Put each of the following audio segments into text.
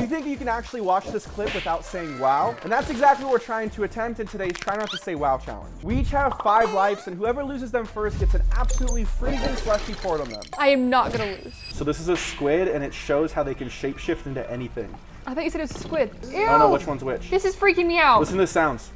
think you can actually watch this clip without saying wow? And that's exactly what we're trying to attempt in today's Try Not to Say Wow challenge. We each have 5 lives, and whoever loses them first gets an absolutely freezing slushy poured on them. I am not gonna lose. So this is a squid, and it shows how they can shapeshift into anything. I thought you said it was squid. Ew. I don't know which one's which. This is freaking me out. Listen to the sounds.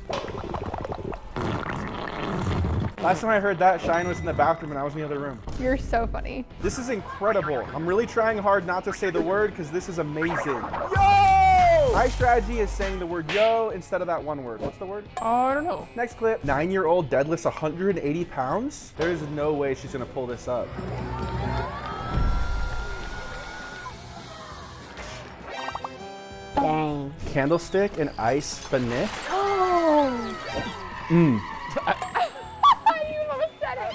Last time I heard that, Cheyanne was in the bathroom and I was in the other room. You're so funny. This is incredible. I'm really trying hard not to say the word because this is amazing. Yo! My strategy is saying the word yo instead of that one word. What's the word? I don't know. Next clip. 9-year-old deadlifts 180 pounds. There is no way she's gonna pull this up. Dang. Candlestick and ice beneath. Oh.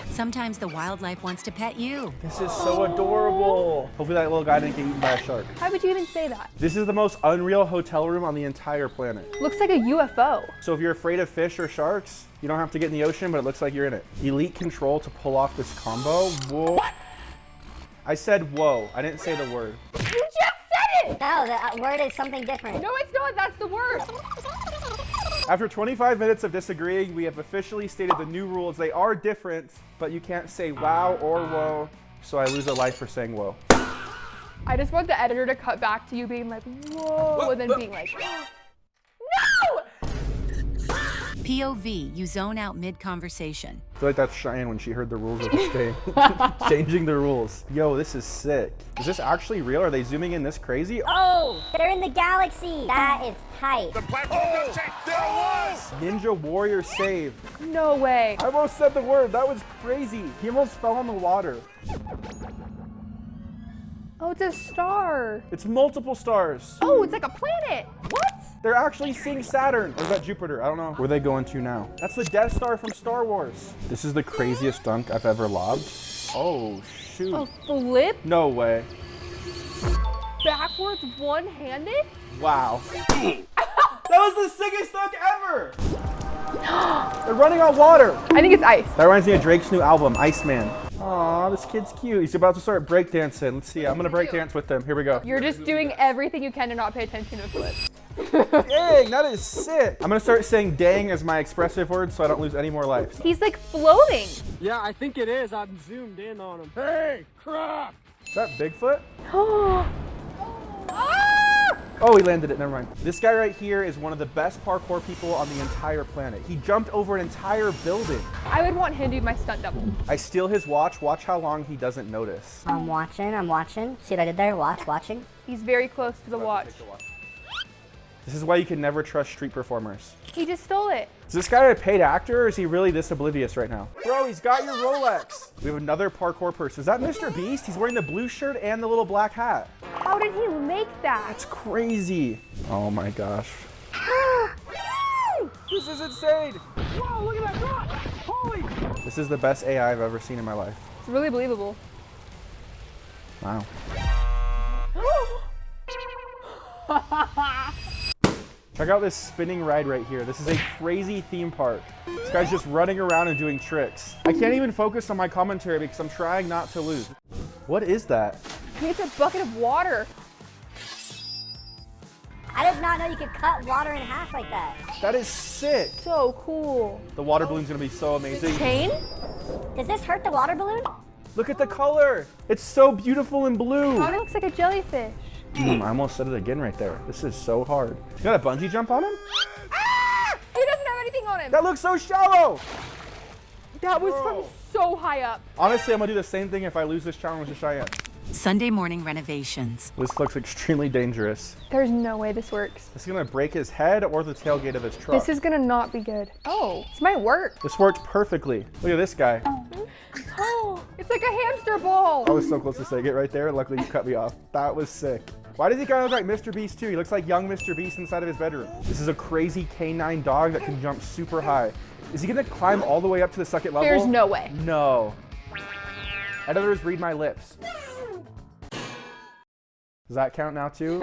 Sometimes the wildlife wants to pet you. This is so adorable. Hopefully that little guy didn't get eaten by a shark. How would you even say that? This is the most unreal hotel room on the entire planet. Looks like a UFO. So if you're afraid of fish or sharks, you don't have to get in the ocean, but it looks like you're in it. Elite control to pull off this combo. Whoa. What? I said whoa. I didn't say the word. You just said it! No, the word is something different. No, it's not. That's the word. After 25 minutes of disagreeing, we have officially stated the new rules. They are different, but you can't say wow or whoa, so I lose a life for saying whoa. I just want the editor to cut back to you being like, whoa, and then being like, no! POV, you zone out mid-conversation. I feel like that's Cheyanne when she heard the rules of this game. Changing the rules. Yo, this is sick. Is this actually real? Are they zooming in this crazy? Oh, they're in the galaxy. That is tight. The platform does change. There it was! Ninja Warrior save. No way. I almost said the word. That was crazy. He almost fell in the water. Oh, it's a star. It's multiple stars. Oh, it's like a planet. What? They're actually seeing Saturn. Or is that Jupiter? I don't know. Where are they going to now? That's the Death Star from Star Wars. This is the craziest dunk I've ever lobbed. Oh, shoot. A flip? No way. Backwards one-handed? Wow. That was the sickest dunk ever. They're running on water. I think it's ice. That reminds me of Drake's new album, Iceman. Aw, this kid's cute. He's about to start breakdancing. Let's see. I'm gonna breakdance with him. Here we go. You're just doing everything you can to not pay attention to flip. Dang, that is sick. I'm gonna start saying dang as my expressive word so I don't lose any more life. He's like floating. Yeah, I think it is. I'm zoomed in on him. Hey, crap! Is that Bigfoot? Ah! Oh, he landed it. Never mind. This guy right here is one of the best parkour people on the entire planet. He jumped over an entire building. I would want him to be my stunt double. I steal his watch. Watch how long he doesn't notice. I'm watching. See what I did there? Watching. He's very close to the watch. This is why you can never trust street performers. He just stole it. Is this guy a paid actor or is he really this oblivious right now? Bro, he's got your Rolex. We have another parkour person. Is that Mr. Beast? He's wearing the blue shirt and the little black hat. How did he make that? That's crazy. Oh my gosh. This is insane. Whoa, look at that drop! Holy! This is the best AI I've ever seen in my life. It's really believable. Wow. Check out this spinning ride right here. This is a crazy theme park. This guy's just running around and doing tricks. I can't even focus on my commentary because I'm trying not to lose. What is that? It's a bucket of water. I did not know you could cut water in half like that. That is sick. So cool. The water balloon's gonna be so amazing. Chain? Does this hurt the water balloon? Look at the color. It's so beautiful and blue. It looks like a jellyfish. I almost said it again right there. This is so hard. You got a bungee jump on him? Ah! He doesn't have anything on him. That looks so shallow. That was from so high up. Honestly, I'm gonna do the same thing if I lose this challenge to Cheyanne. Sunday morning renovations. This looks extremely dangerous. There's no way this works. Is he gonna break his head or the tailgate of his truck? This is gonna not be good. Oh, this might work. This worked perfectly. Look at this guy. Oh, it's like a hamster ball. I was so close to saying it right there. Luckily, you cut me off. That was sick. Why does he kind of look like Mr. Beast too? He looks like young Mr. Beast inside of his bedroom. This is a crazy canine dog that can jump super high. Is he gonna climb all the way up to the second level? There's no way. No. Editors, read my lips. Does that count now too?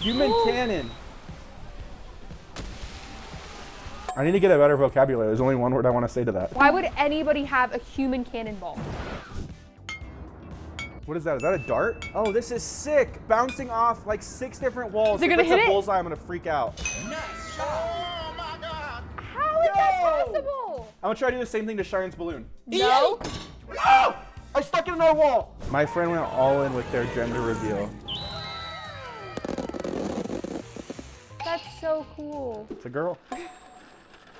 Human cannon. I need to get a better vocabulary. There's only one word I want to say to that. Why would anybody have a human cannonball? What is that? Is that a dart? Oh, this is sick. Bouncing off like 6 different walls. Is it gonna if it's hit a it? bullseye, I'm gonna freak out. Oh my God. How is that possible? I'm gonna try to do the same thing to Cheyenne's balloon. No. Oh! I stuck it in another wall. My friend went all in with their gender reveal. That's so cool. It's a girl.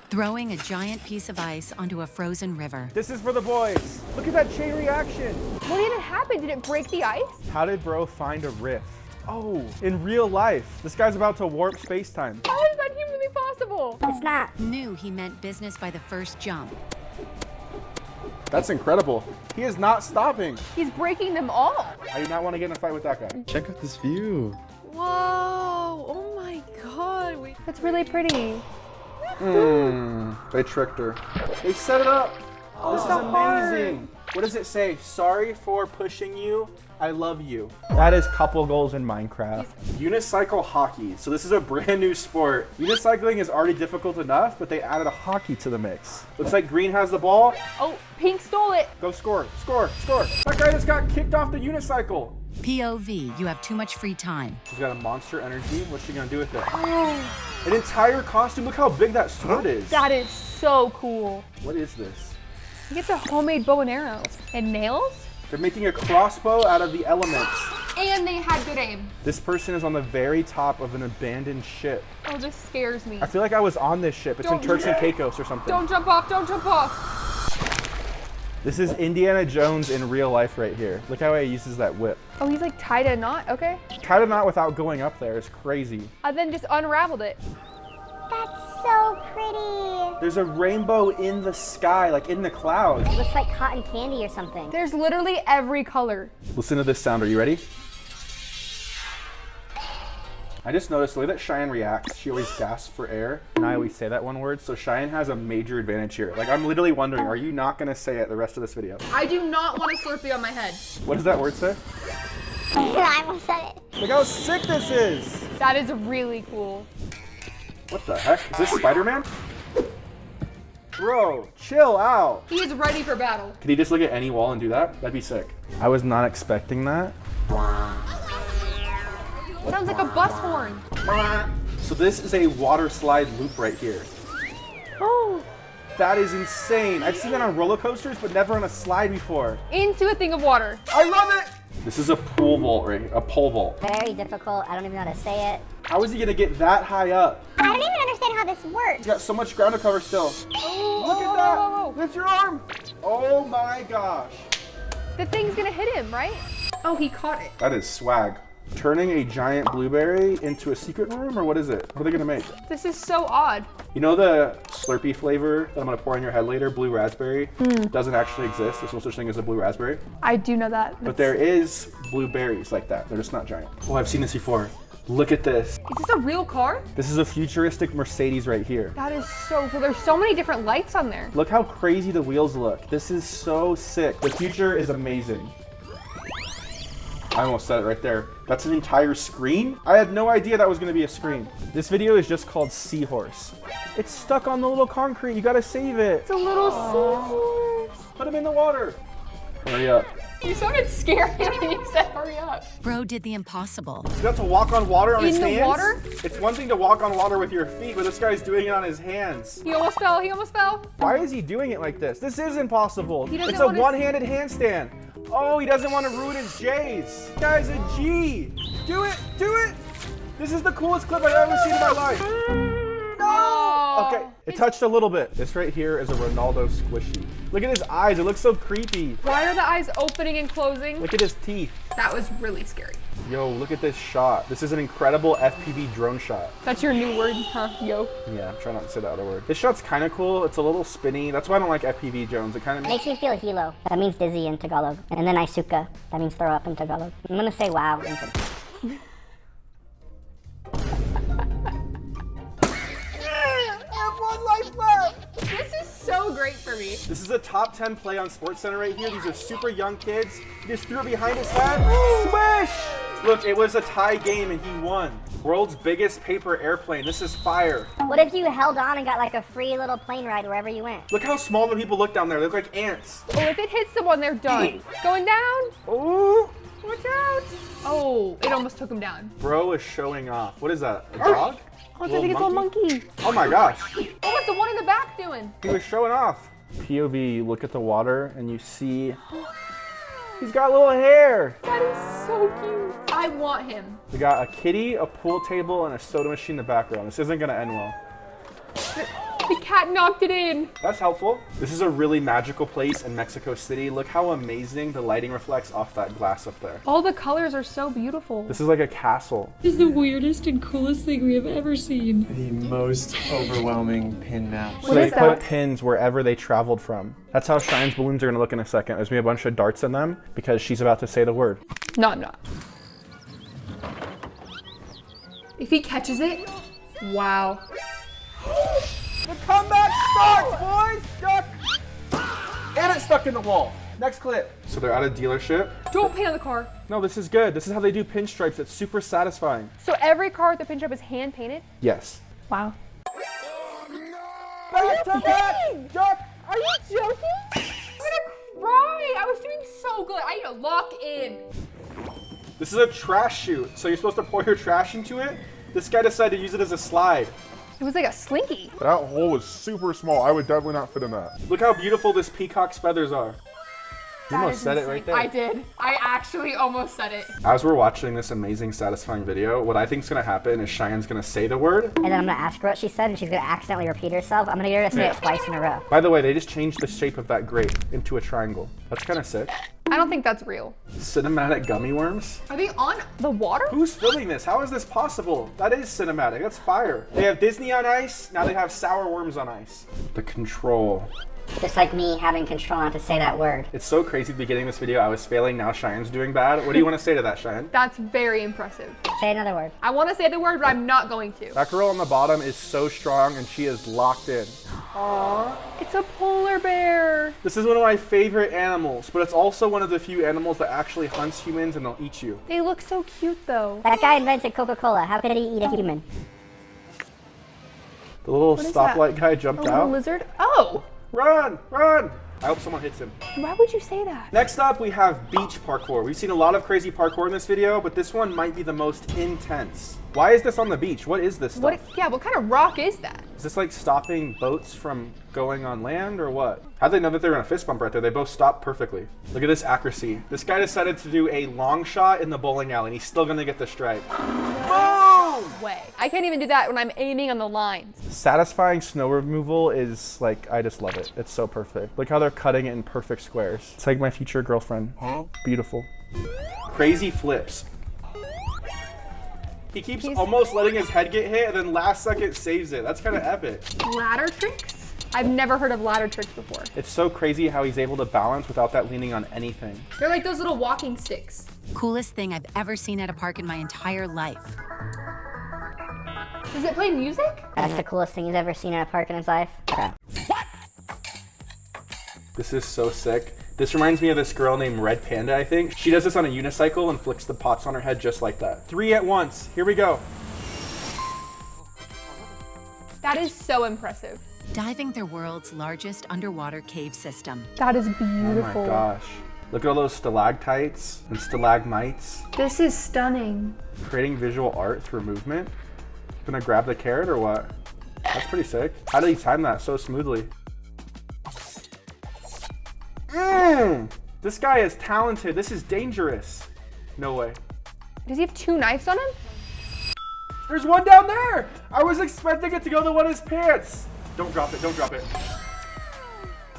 Throwing a giant piece of ice onto a frozen river. This is for the boys. Look at that chain reaction. What even happened? Did it break the ice? How did bro find a rift? Oh, in real life. This guy's about to warp space-time. How is that humanly possible? It's not. Knew he meant business by the first jump. That's incredible. He is not stopping. He's breaking them all. I do not want to get in a fight with that guy. Check out this view. Whoa! Oh my God! That's really pretty. They tricked her. They set it up. This is amazing. What does it say? Sorry for pushing you. I love you. That is couple goals in Minecraft. Unicycle hockey. So this is a brand new sport. Unicycling is already difficult enough, but they added a hockey to the mix. Looks like green has the ball. Oh, pink stole it. Go score, score, score. That guy just got kicked off the unicycle. POV, you have too much free time. She's got a monster energy. What's she gonna do with it? An entire costume. Look how big that sword is. That is so cool. What is this? He gets a homemade bow and arrow. And nails? They're making a crossbow out of the elements. And they had good aim. This person is on the very top of an abandoned ship. Oh, this scares me. I feel like I was on this ship. It's in Don't- Turks and Caicos or something. Don't jump off, don't jump off. This is Indiana Jones in real life right here. Look how he uses that whip. Oh, he's like tied a knot, okay. Tied a knot without going up there is crazy. And then just unraveled it. That's so pretty. There's a rainbow in the sky, like in the clouds. It looks like cotton candy or something. There's literally every color. Listen to this sound. Are you ready? I just noticed the way that Cheyanne reacts, she always gasps for air, and I always say that one word, so Cheyanne has a major advantage here. Like, I'm literally wondering, are you not gonna say it the rest of this video? I do not want a Slurpee on my head. What does that word say? I almost said it. Look how sick this is! That is really cool. What the heck? Is this Spider-Man? Bro, chill out. He is ready for battle. Could he just look at any wall and do that? That'd be sick. I was not expecting that. Sounds like a bus horn. So this is a water slide loop right here. Oh. That is insane. I've seen that on roller coasters, but never on a slide before. Into a thing of water. I love it! This is a pool vault, right? A pole vault. Very difficult. I don't even know how to say it. How is he gonna get that high up? I don't even understand how this works. He's got so much ground to cover still. Oh, Look at that! Lift your arm! Oh my gosh. The thing's gonna hit him, right? Oh, he caught it. That is swag. Turning a giant blueberry into a secret room, or what is it? What are they gonna make? This is so odd. You know the Slurpee flavor that I'm gonna pour in your head later, blue raspberry, doesn't actually exist. There's no such thing as a blue raspberry. I do know that. But there is blueberries like that. They're just not giant. Oh, I've seen this before. Look at this. Is this a real car? This is a futuristic Mercedes right here. That is so cool. There's so many different lights on there. Look how crazy the wheels look. This is so sick. The future is amazing. I almost said it right there. That's an entire screen? I had no idea that was gonna be a screen. This video is just called Seahorse. It's stuck on the little concrete. You gotta save it. It's a little seahorse. Put him in the water. Hurry up. You sounded scary when you said hurry up. Bro did the impossible. You got to walk on water on In his the hands? water? It's one thing to walk on water with your feet, but this guy's doing it on his hands. He almost fell. He almost fell. Why is he doing it like this? This is impossible. He doesn't It's a wanna- one-handed handstand. Oh, he doesn't want to ruin his J's. This guy's a G. Do it, do it. This is the coolest clip I've ever seen in my life. No. Okay, it touched a little bit. This right here is a Ronaldo squishy. Look at his eyes, it looks so creepy. Why are the eyes opening and closing? Look at his teeth. That was really scary. Yo, look at this shot. This is an incredible FPV drone shot. That's your new word, huh? Yo. Yeah, I'm trying not to say that other word. This shot's kind of cool. It's a little spinny. That's why I don't like FPV drones. It kind of Makes me feel hilo. That means dizzy in Tagalog. And then Isuka. That means throw up in Tagalog. I'm gonna say wow in Tagalog. This is so great for me. This is a top 10 play on SportsCenter right here. These are super young kids. He just threw it behind his head. Swish! Look, it was a tie game and he won. World's biggest paper airplane. This is fire. What if you held on and got like a free little plane ride wherever you went? Look how small the people look down there. They look like ants. Oh, if it hits someone, they're done. Going down. Ooh, Watch out! Oh, it almost took him down. Bro is showing off. What is that? A dog? Oh, I think it's a little monkey. Oh my gosh. Oh, what's the one in the back doing? He was showing off. POV, you look at the water and you see he's got little hair. That is so cute. I want him. We got a kitty, a pool table, and a soda machine in the background. This isn't gonna end well. The cat knocked it in. That's helpful. This is a really magical place in Mexico City. Look how amazing the lighting reflects off that glass up there. All the colors are so beautiful. This is like a castle. This is the weirdest and coolest thing we have ever seen. The most overwhelming pin map. So they put pins wherever they traveled from. That's how Cheyenne's balloons are gonna look in a second. There's gonna be a bunch of darts in them because she's about to say the word. Not. If he catches it, wow. The comeback starts, boys! Stuck! And it's stuck in the wall. Next clip. So they're at a dealership. Don't paint on the car. No, this is good. This is how they do pinstripes. It's super satisfying. So every car with the pinstripe is hand painted? Yes. Wow. Back to back! Duck! Are you joking? I'm gonna cry. I was doing so good. I need to lock in. This is a trash chute. So you're supposed to pour your trash into it. This guy decided to use it as a slide. It was like a slinky. That hole was super small. I would definitely not fit in that. Look how beautiful this peacock's feathers are. You That almost is said it insane. right there. I did. I actually almost said it. As we're watching this amazing, satisfying video, what I think is gonna happen is Cheyenne's gonna say the word. And then I'm gonna ask her what she said, and she's gonna accidentally repeat herself. I'm gonna get her to say it twice in a row. By the way, they just changed the shape of that grate into a triangle. That's kind of sick. I don't think that's real. Cinematic gummy worms? Are they on the water? Who's filming this? How is this possible? That is cinematic. That's fire. They have Disney on ice. Now they have sour worms on ice. The control. Just like me having control not to say that word. It's so crazy at the beginning of this video. I was failing. Now Cheyenne's doing bad. What do you want to say to that, Cheyanne? That's very impressive. Say another word. I want to say the word, but I'm not going to. That girl on the bottom is so strong and she is locked in. Aww. It's a polar bear. This is one of my favorite animals, but it's also one of the few animals that actually hunts humans and they'll eat you. They look so cute though. That guy invented Coca-Cola. How could he eat a human? The little is stoplight that? guy jumped A little out. lizard? Oh! Run! Run! I hope someone hits him. Why would you say that? Next up, we have beach parkour. We've seen a lot of crazy parkour in this video, but this one might be the most intense. Why is this on the beach? What is this stuff? What kind of rock is that? Is this like stopping boats from going on land or what? How'd they know that they were in a fist bump right there? They both stopped perfectly. Look at this accuracy. This guy decided to do a long shot in the bowling alley and he's still gonna get the stripe. Boom! Way. I can't even do that when I'm aiming on the lines. Satisfying snow removal is like, I just love it. It's so perfect. Look how they're cutting it in perfect squares. It's like my future girlfriend. Beautiful. Crazy flips. He keeps almost letting his head get hit and then last second saves it. That's kind of epic. Ladder tricks? I've never heard of ladder tricks before. It's so crazy how he's able to balance without that leaning on anything. They're like those little walking sticks. Coolest thing I've ever seen at a park in my entire life. Does it play music? That's the coolest thing he's ever seen at a park in his life. This is so sick. This reminds me of this girl named Red Panda, I think. She does this on a unicycle and flicks the pots on her head just like that. 3 at once. Here we go. That is so impressive. Diving through world's largest underwater cave system. That is Oh beautiful. my gosh. Look at all those stalactites and stalagmites. This is stunning. Creating visual art through movement. Gonna grab the carrot or what? That's pretty sick. How did he time that so smoothly? This guy is talented. This is dangerous. No way. Does he have 2 knives on him? There's one down there! I was expecting it to go to one of his pants. Don't drop it, don't drop it.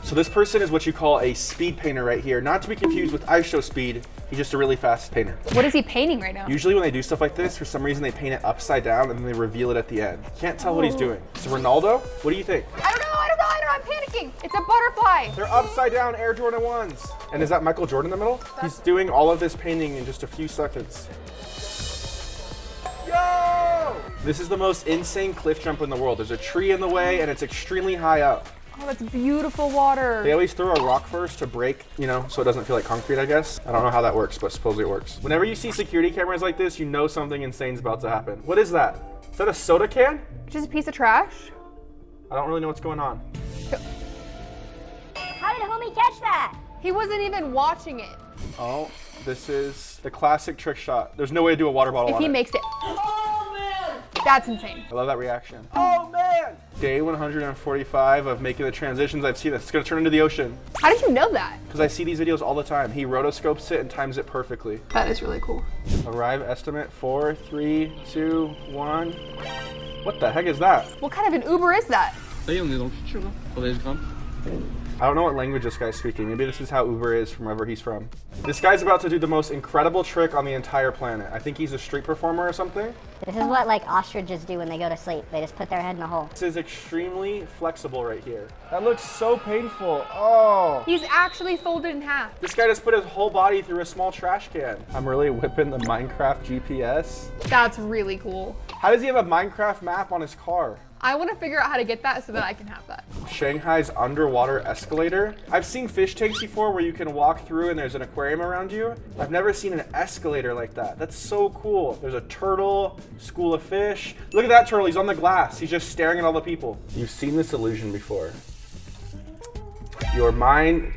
So this person is what you call a speed painter right here. Not to be confused with Ice Show Speed. He's just a really fast painter. What is he painting right now? Usually when they do stuff like this, for some reason they paint it upside down and then they reveal it at the end. Can't tell what he's doing. So Ronaldo, what do you think? I don't know. I'm panicking. It's a butterfly. They're upside down Air Jordan 1s. And is that Michael Jordan in the middle? He's doing all of this painting in just a few seconds. Yo! This is the most insane cliff jump in the world. There's a tree in the way and it's extremely high up. Oh, that's beautiful water. They always throw a rock first to break, you know, so it doesn't feel like concrete, I guess. I don't know how that works, but supposedly it works. Whenever you see security cameras like this, you know something insane's about to happen. What is that? Is that a soda can? Just a piece of trash? I don't really know what's going on. How did homie catch that? He wasn't even watching it. Oh, this is the classic trick shot. There's no way to do a water bottle If on he it. makes it. Oh, man. That's insane. I love that reaction. Oh man! Day 145 of making the transitions. I've seen this. It's gonna turn into the ocean. How did you know that? Because I see these videos all the time. He rotoscopes it and times it perfectly. That is really cool. Arrive estimate 4, 3, 2, 1. What the heck is that? What kind of an Uber is that? I don't know what language this guy's speaking. Maybe this is how Uber is from wherever he's from. This guy's about to do the most incredible trick on the entire planet. I think he's a street performer or something. This is what like ostriches do when they go to sleep. They just put their head in a hole. This is extremely flexible right here. That looks so painful. Oh. He's actually folded in half. This guy just put his whole body through a small trash can. I'm really whipping the Minecraft GPS. That's really cool. How does he have a Minecraft map on his car? I want to figure out how to get that so that I can have that. Shanghai's underwater escalator. I've seen fish tanks before where you can walk through and there's an aquarium around you. I've never seen an escalator like that. That's so cool. There's a turtle, school of fish. Look at that turtle, he's on the glass. He's just staring at all the people. You've seen this illusion before. Your mind.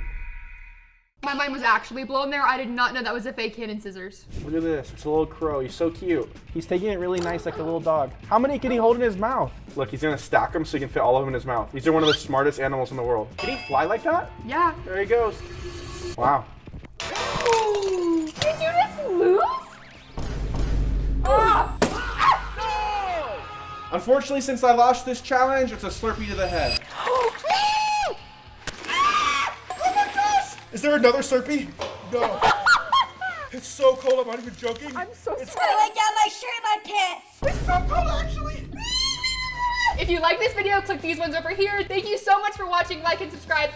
My mind was actually blown there. I did not know that was a fake hand and scissors. Look at this, it's a little crow. He's so cute. He's taking it really nice like a little dog. How many can he hold in his mouth? Look, he's gonna stack them so he can fit all of them in his mouth. These are one of the smartest animals in the world. Can he fly like that? Yeah. There he goes. Wow. Did you just lose? Ah! Unfortunately, since I lost this challenge, it's a Slurpee to the head. Is there another Slurpee? No. It's so cold, I'm not even joking. I'm so sorry. I let down my shirt and my pants. It's so cold, actually. If you like this video, click these ones over here. Thank you so much for watching. Like and subscribe.